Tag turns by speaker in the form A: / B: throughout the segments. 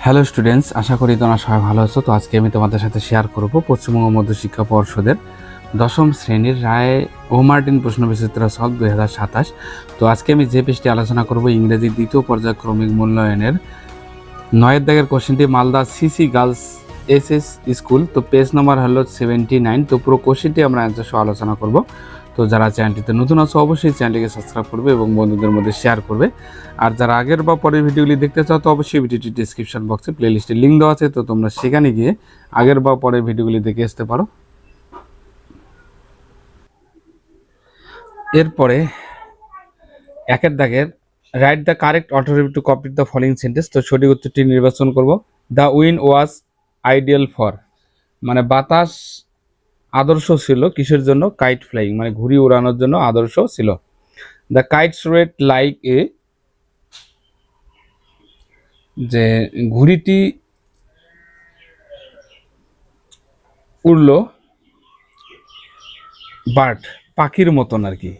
A: Hello students, আশা করি তোমরা সবাই ভালো আছো। তো আজকে আমি তোমাদের সাথে শেয়ার করব পশ্চিমবঙ্গ মধ্যশিক্ষা পর্ষদের দশম শ্রেণীর রায় ও মার্টিন প্রশ্ন বিচিত্র সলভ 2027। তো আজকে আমি যে পেজটি আলোচনা করব ইংরেজি দ্বিতীয় পর্যায়ক্রমিক মূল্যায়নের 9 দাগের কোশ্চেনটি Malda CC girls SS school. তো পেজ নাম্বার হলো 79। তো পুরো কোশ্চেনটি আমরা অ্যান্সার সহ আলোচনা করব। তো যারা চ্যানেলটিতে নতুন আছো অবশ্যই চ্যানেলটিকে সাবস্ক্রাইব করবে এবং বন্ধুদের মধ্যে শেয়ার করবে। আর যারা আগের বা পরের ভিডিওগুলি দেখতে চাও তো অবশ্যই ভিডিওটি ডিসক্রিপশন বক্সে প্লেলিস্টের লিঙ্ক দেওয়া আছে, তো তোমরা সেখানে গিয়ে আগের বা পরের ভিডিওগুলি দেখে আসতে পারো। এরপরে একের দাগের write the correct alternative to complete the following sentence. তো সঠিক উত্তরটি নির্বাচন করব। The wind was ideal for, মানে বাতাস আদর্শ ছিল কিসের জন্য? কাইট ফ্লাইং, মানে ঘুড়ি উড়ানোর জন্য আদর্শ ছিল। The kites rate like a, যে ঘুড়িটি উড়ল বার্ড, পাখির মতন আর কি।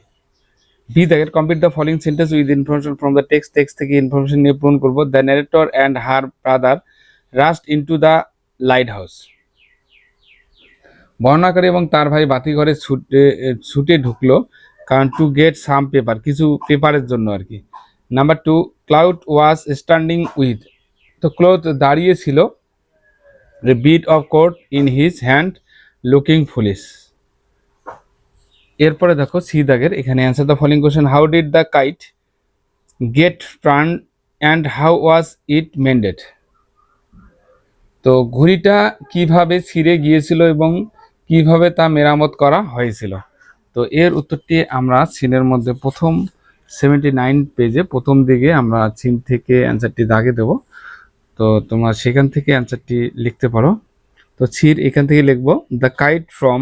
A: বি দাগের complete the following sentence with information from the text. Text থেকে ইনফরমেশন নিয়ে পূরণ করবো। The narrator and her brother rushed into the lighthouse. বর্ণনাকারী এবং তার ভাই বাতিঘরে ছুটে ঢুকলো, কারণ টু গেট সাম পেপার, কিছু পেপারের জন্য আর কি। Number 2, cloud was standing with, তো ক্লোথ দাঁড়িয়ে ছিল, a bit of coat in his hand looking foolish। এরপরে দেখো সি দাগের, এখানে answer the following question. How did the kite get torn and how was it mended. তো ঘুড়িটা কিভাবে ছিঁড়ে গিয়েছিল এবং কিভাবে তা মেরামত করা হয়েছিল। তো এর উত্তরটি আমরা চীনের মধ্যে প্রথম 79 পেজে প্রথম দিকে আমরা চীন থেকে অ্যান্সারটি দাগে দেব। তো তোমরা সেখান থেকে অ্যান্সারটি লিখতে পারো। তো ছির এখান থেকে লিখবো, the kite from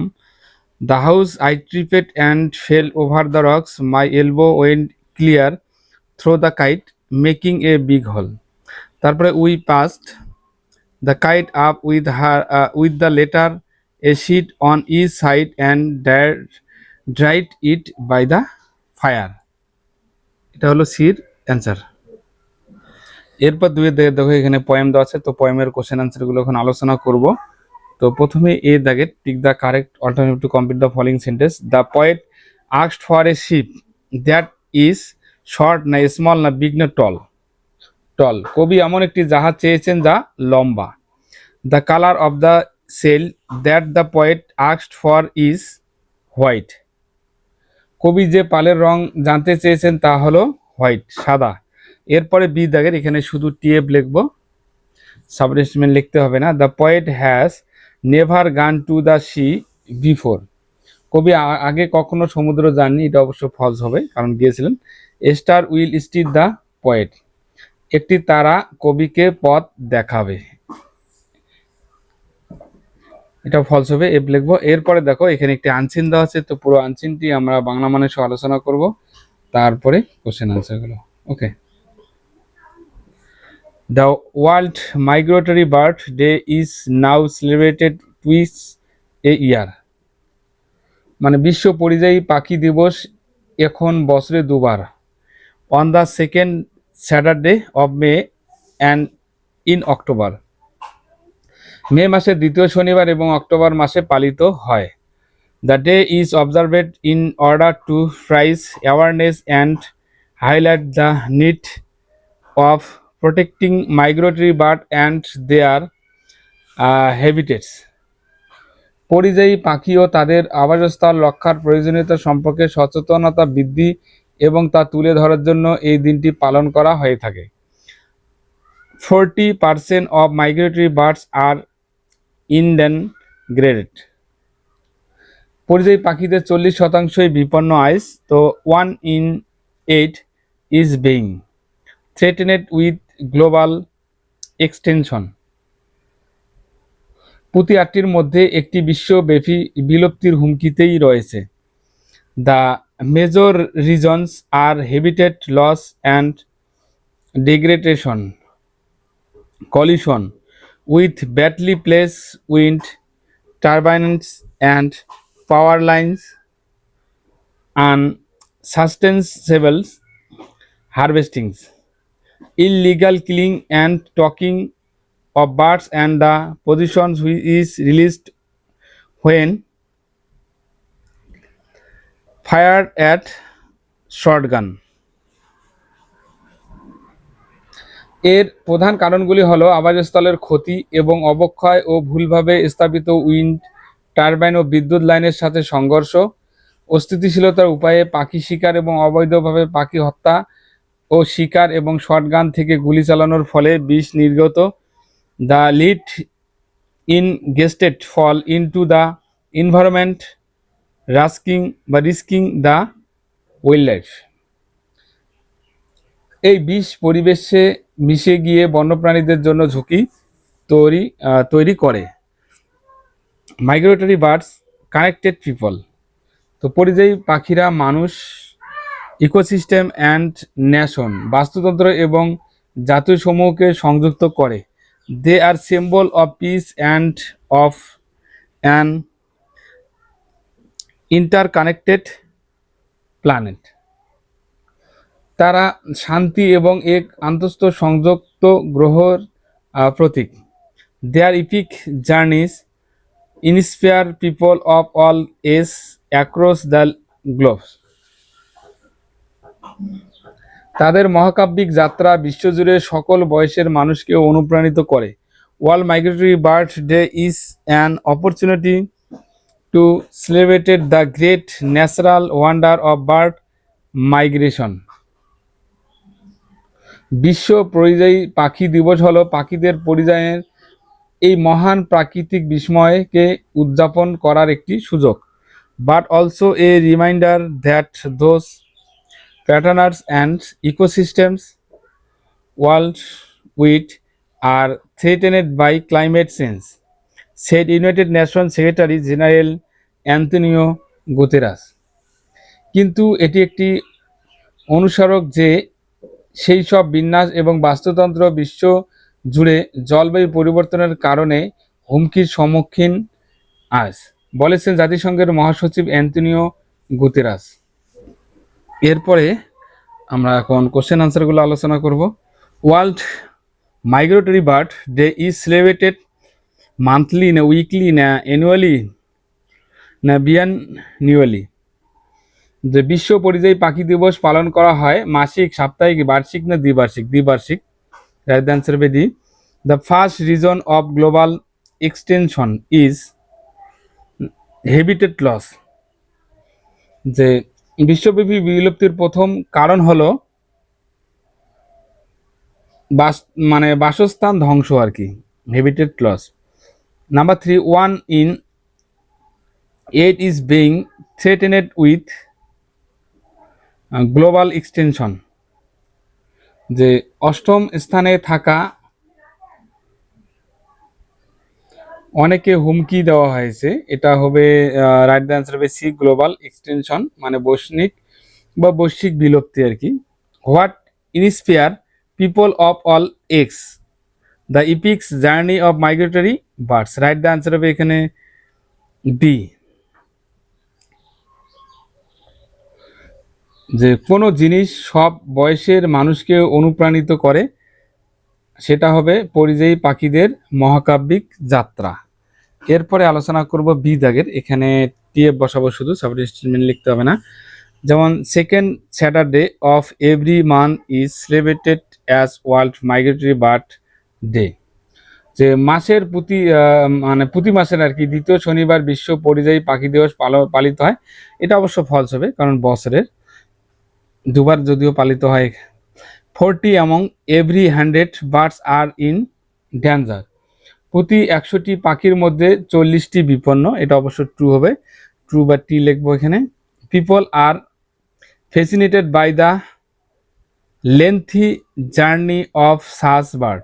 A: the house I tripped and fell over the rocks, my elbow went clear through the kite making a big hole. তারপরে we pasted the kite up with the letter a sheet on each side and dried it by the fire. এটা হলো সির answer. এরপর দেখো এখানে poem দেওয়া আছে, তো পয়েমের question অ্যান্সারগুলো এখন আলোচনা করব। তো প্রথমে এ দাগে tick the correct alternative to complete the following sentence. The poet asked for a ship that is short না স্মল না বিগ না টল। টল, কবি এমন একটি জাহাজ চেয়েছেন যা লম্বা। The colour of the sail that the poet asked for is white. কবি যে পালের রং জানতে চেয়েছেন তা হলো হোয়াইট, সাদা। এরপরে বি দাগের, এখানে শুধু টিএফ লিখবো, সাবস্টেটমেন্ট লিখতে হবে না। দ্য পয়েট হ্যাজ নেভার গান টু দ্য সি বিফোর। কবি আগে কখনো সমুদ্র যাননি, এটা অবশ্য ফলস হবে কারণ গিয়েছিলেন। স্টার উইল স্টিট দ্য পয়েট, একটি তারা কবিকে পথ দেখাবে, এটা ফলস হবে, এফ লিখবো। এরপরে দেখো এখানে একটি আনসিন দেওয়া আছে, তো পুরো আনসিনটি আমরা বাংলা মানে সহ আলোচনা করব, তারপরে কোশ্চেন আনসারগুলো। Okay. The World Migratory Bird Day is now celebrated twice a year, মানে বিশ্ব পরিযায়ী পাখি দিবস এখন বছরে দুবার। On the second Saturday of May and in October, মে মাসের দ্বিতীয় শনিবার এবং অক্টোবর মাসে পালিত হয়। The day is observed in order to raise awareness and highlight the need of protecting migratory bird and their habitats. পরিযায়ী পাখি ও তাদের আবাসস্থল রক্ষার প্রয়োজনীয়তা সম্পর্কে সচেতনতা বৃদ্ধি এবং তা তুলে ধরার জন্য এই দিনটি পালন করা হয়ে থাকে। 40% of migratory birds are endangered, পরিযায়ী পাখিদের 40%ই বিপন্ন আইস। তো 1 in 8 is being threatened with global extension, প্রতি 8টির মধ্যে একটি বিশ্বব্যাপী বিলুপ্তির হুমকিতেই রয়েছে। The major reasons are habitat loss and degradation, collision with badly place wind turbines and power lines, unsustainable harvestings, illegal killing and talking of birds and the positions which is released when fired at shotgun. এর প্রধান কারণগুলি হলো আবাসস্থলের ক্ষতি এবং অবক্ষয় ও ভুলভাবে স্থাপিত wind turbine ও বিদ্যুৎ লাইনের সাথে সংঘর্ষ, অস্থিতিশীলতার উপায়ে পাখি শিকার এবং অবৈধভাবে পাখি হত্যা ও শিকার এবং শটগান থেকে গুলি চালানোর ফলে বিষ নির্গত, the lead ingested fall into the environment risking the wildlife. এই বিষ পরিবেশে মিশে গিয়ে বন্যপ্রাণীদের জন্য ঝুঁকি তৈরি করে। মাইগ্রেটরি বার্ডস কানেক্টেড পিপল, তো পরিযায়ী পাখিরা মানুষ, ইকোসিস্টেম অ্যান্ড নেশন, বাস্তুতন্ত্র এবং জাতিসমূহকে সংযুক্ত করে। They are symbol of peace and of an interconnected planet, তারা শান্তি এবং এক আন্তস্থ সংযুক্ত গ্রহের প্রতীক। Their epic journeys inspire people of all age across the globe, তাদের মহাকাব্যিক যাত্রা বিশ্বজুড়ে সকল বয়সের মানুষকে অনুপ্রাণিত করে। World migratory bird day is an opportunity to celebrate the great natural wonder of bird migration. বিশ্ব পরিযায়ী পাখি দিবস হলো পাখিদের পরিযায়নের এই মহান প্রাকৃতিক বিস্ময়কে উদযাপন করার একটি সুযোগ, but also a reminder that those patterns and ecosystems world with are threatened by climate change, said United Nation secretary general Antonio Guterres. কিন্তু এটি একটি অনুস্মারক যে সেই সব বিন্যাস এবং বাস্তুতন্ত্র বিশ্ব জুড়ে জলবায়ু পরিবর্তনের কারণে হুমকির সম্মুখীন আজ, বলেছেন জাতিসংঘের মহাসচিব অ্যান্তনিও গুতেরাস। এরপরে আমরা এখন কোশ্চেন আনসারগুলো আলোচনা করব। World migratory bird day is celebrated monthly, না উইকলি, না অ্যানুয়ালি, না বিয়ানুয়ালি? যে বিশ্ব পরিযায়ী পাখি দিবস পালন করা হয় মাসিক, সাপ্তাহিক, বার্ষিক না দ্বিবার্ষিক? দ্বিবার্ষিক। রাইট আনসার হবে D. The first reason of global extension is habitat loss, যে বিশ্বব্যাপী বিলুপ্তির প্রথম কারণ হলো বাসস্থান ধ্বংস আর কি, habitat loss. Number 3, 1 in 8 is being threatened with global extension, যে অষ্টম স্থানে থাকা অনেকে হুমকি দেওয়া হয়েছে, এটা হবে রাইট দ্য আনসার হবে সি, গ্লোবাল এক্সটেনশন, মানে বৈশ্বিক বিলুপ্তি আর কি। What inspire people of all ex the epics journey of migratory birds? Right the answer হবে এখানে ডি। যে কোনো জিনিস সব বয়সের মানুষকে অনুপ্রাণিত করে, সেটা হবে পরিযায়ী পাখিদের মহাকাব্যিক যাত্রা। এরপরে আলোচনা করব বি দাগের, এখানে টিএফ বসাবো, শুধু সাবজেক্ট স্টেটমেন্ট লিখতে হবে না। যেমন second Saturday of every month is celebrated as world migratory bird day, যে মাসের প্রতি মাসের আর কি দ্বিতীয় শনিবার বিশ্ব পরিযায়ী পাখি দিবস পালিত হয়। এটা অবশ্য ফলস হবে, কারণ বছরের দুবার যদিও পালিত হয়। 40 among every 100 birds R in danger, প্রতি 100টি পাখির মধ্যে 40টি বিপন্ন। এটা অবশ্য ট্রু হবে, ট্রু বা টি লিখবো এখানে। People are fascinated by the lengthy journey of such bird,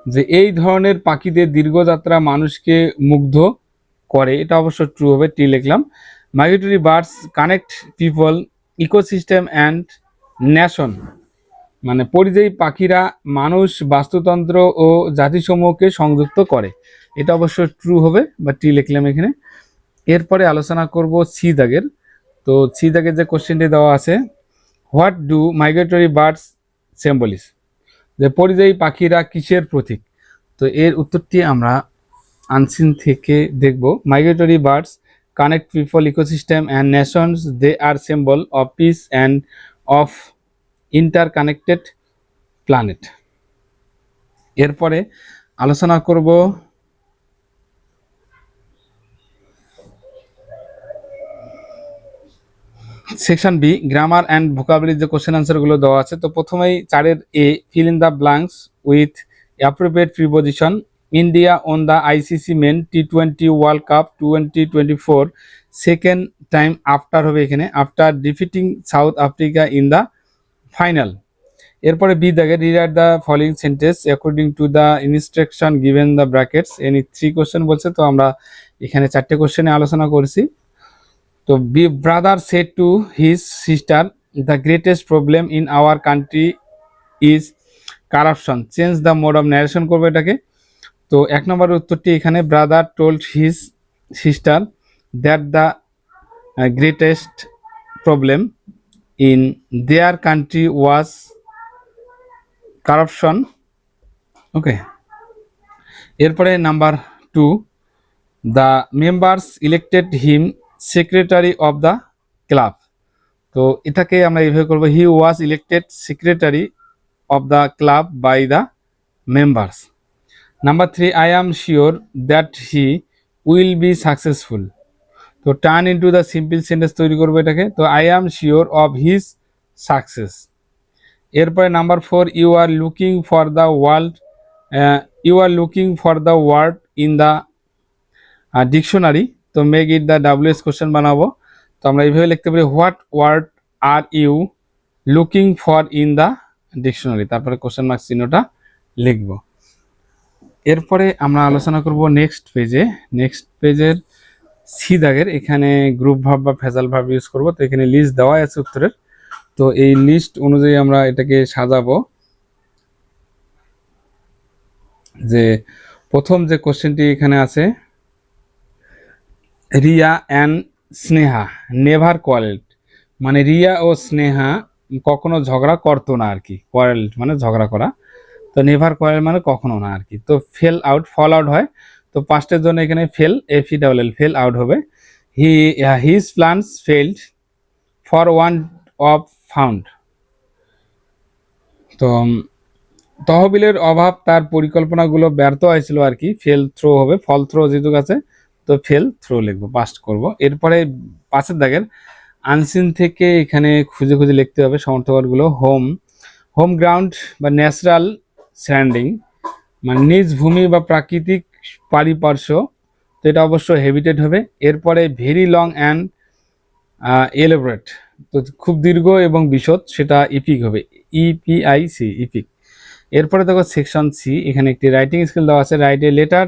A: যে এই ধরনের পাখিদের দীর্ঘযাত্রা মানুষকে মুগ্ধ করে। এটা অবশ্য ট্রু হবে, টি লিখলাম। Migratory birds connect people, ecosystem and nation, মানে পরিযায়ী পাখিরা মানুষ, বাস্তুতন্ত্র ও জাতিসমূহকে সংযুক্ত করে। এটা অবশ্য ট্রু হবে, বা টি লিখলাম এখানে। এরপরে আলোচনা করব সি দাগের। তো সি দাগের যে কোশ্চেনটি দেওয়া আছে, হোয়াট ডু মাইগ্রেটরি বার্ডস সিম্বলিশ, যে পরিযায়ী পাখিরা কিসের প্রতীক? তো এর উত্তরটি আমরা আনসিন থেকে দেখব। Migratory birds connect people, ecosystem and nations, they are symbol of peace and of interconnected planet. এরপরে আলোচনা করব section B, grammar and vocabulary যে কোশ্চেন আনসারগুলো দেওয়া আছে। তো প্রথমেই 4-এর A, fill in the blanks with appropriate preposition. India on the ICC men টি20 world cup 2024 second time after হবে এখানে, after defeating South Africa in the final. এরপরে বি দাগে, rewrite the following sentence according to the instruction given the brackets. Any 3 question বলছে, তো আমরা এখানে 4টে কোশ্চেনে আলোচনা করেছি। তো B, brother said to his sister, the greatest problem in our country is corruption, change the mode of narration করবে এটাকে। তো 1 নম্বরের উত্তরটি এখানে, brother told his sister that the greatest problem in their country was corruption. Okay, এরপরে number 2, the members elected him secretary of the club. তো এটাকে আমরা এইভাবে করবো, he was elected secretary of the club by the members. Number 3, I am sure that he will be successful. তো turn into the simple sentence তৈরি করবো এটাকে। তো I am sure of his success. এরপরে number 4, you are looking for the word in the dictionary. তো make it the WS question বানাবো। তো আমরা এইভাবে লিখতে পারি, what word are you looking for in the dictionary, তারপরে কোশ্চেন মার্ক চিহ্নটা লিখব। এরপরে আমরা আলোচনা করব নেক্সট পেজের সি দাগের, এখানে গ্রুপ ভার্ব বা ফেজাল ভার্ব ইউজ করব। তো এখানে লিস্ট দেওয়া আছে উত্তরের, তো এই লিস্ট অনুযায়ী আমরা এটাকে সাজাবো। যে প্রথম যে কোশ্চেনটি এখানে আছে, রিয়া অ্যান্ড স্নেহা নেভার কোয়ারেলড, মানে রিয়া ও স্নেহা কখনো ঝগড়া করতো না আর কি। কোয়ারেলড মানে ঝগড়া করা, তো নেভার কোয়ারেল মানে কখনো না আর কি। তো ফল আউট হয়, তো পাস্টের জন্য এখানে ফেল আউট হবে। His plans failed for want of found. তো তহবিলের অভাব তার পরিকল্পনাগুলো ব্যর্থ হয়েছিল আর কি। ফেল থ্রো হবে, ফল থ্রো যেহেতু আছে, তো ফেল থ্রো লিখবো, পাস্ট করব। এরপরে 5-এর দাগের আনসিন থেকে এখানে খুঁজে লিখতে হবে সমর্থকগুলো। হোম গ্রাউন্ড বা ন্যাচারাল সারাউন্ডিং, মানে নিজ ভূমি বা প্রাকৃতিক পারিপার্শ্ব, তো এটা অবশ্য হেবিটেট হবে। এরপরে ভেরি লং অ্যান্ড এলাবোরেট, তো খুব দীর্ঘ এবং বিশদ, সেটা ইপিক হবে, EPIC, ইপিক। এরপরে দেখো সেকশন সি, এখানে একটি রাইটিং স্কিল দেওয়া আছে। Write a letter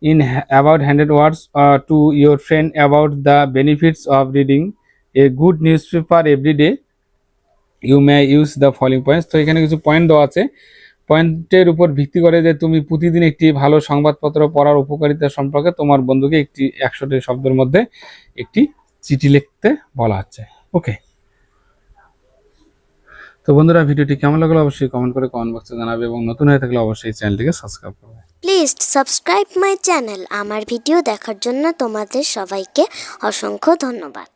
A: in about 100 words to your friend about the benefits of reading a good newspaper every day. You may use the following points. তো এখানে কিছু point দেওয়া আছে, পয়েন্টের উপর ভিত্তি করে যে তুমি প্রতিদিন একটি ভালো সংবাদপত্র পড়ার উপকারিতা সম্পর্কে তোমার বন্ধুকে একটি 100টি শব্দের মধ্যে একটি চিঠি লিখতে বলা হচ্ছে। ওকে, তো বন্ধুরা ভিডিওটি কেমন লাগলো অবশ্যই কমেন্ট করে কমেন্ট বক্সে জানাবে, এবং নতুন হয়ে থাকলে অবশ্যই চ্যানেলটিকে সাবস্ক্রাইব করবে।
B: Please subscribe my channel. আমার ভিডিও দেখার জন্য তোমাদের সবাইকে অসংখ্য ধন্যবাদ।